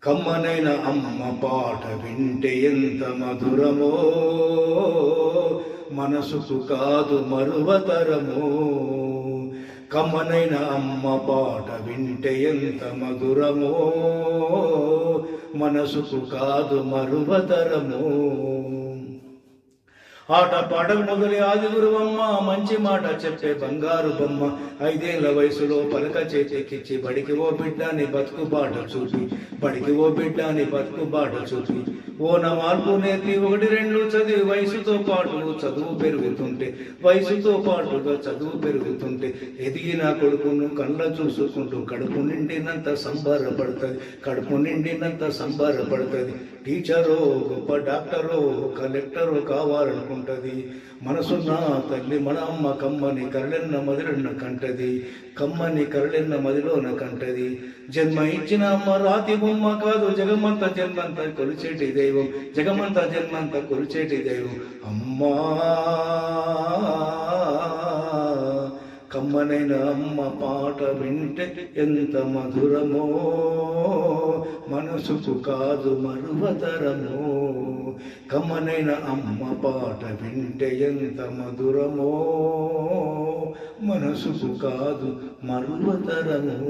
కమ్మనైన అమ్మ పాట వింటే ఎంత మధురమో, మనసుకు కాదు మరువతరమో. కమ్మనైన అమ్మ పాట వింటే ఎంత మధురమో, మనసుకు కాదు మరువతరమో. ఆట పాటలు మొదలు ఆది గురువమ్మ, మంచి మాట చెప్పే బంగారు బొమ్మ. 5 ఏళ్ల వయసులో పలక చేతికిచ్చి, బడికి ఓ బిడ్డాని బతుకు బాట చూపి, బడికి ఓ బిడ్డాని బతుకు బాట చూపి. ఓన మార్పు నేర్పి 1, 2 చదివి వయసుతో పాటు చదువు పెరుగుతుంటే, వయసుతో పాటుగా చదువు పెరుగుతుంటే, ఎదిగిన కొడుకును కళ్ళ చూసుకుంటూ కడుపు నిండినంత సంబరపడుతుంది, కడుపు నిండినంత సంబరపడుతుంది. టీచరో గొప్ప డాక్టరో కలెక్టరో కావాలనుకుంటుంది. మనసున్న తల్లి మన అమ్మ కమ్మని కరళెన్న మదిలోన కంటది, కమ్మని కరళెన్న మదిలోన కంటది. జన్మ ఇచ్చిన అమ్మ రాతి బొమ్మ కాదు, జగమంత జన్మంత కొలిచేటి దైవం, జగమంత జన్మంత కొలిచేటి దైవం అమ్మా. కమ్మనైన అమ్మ పాట వింటే ఎంత మధురమో, మనసుకు కాదు మరువతరమో. కమ్మనైన అమ్మ పాట వింటే ఎంత మధురమో, మనసుకు కాదు మరువతరమో.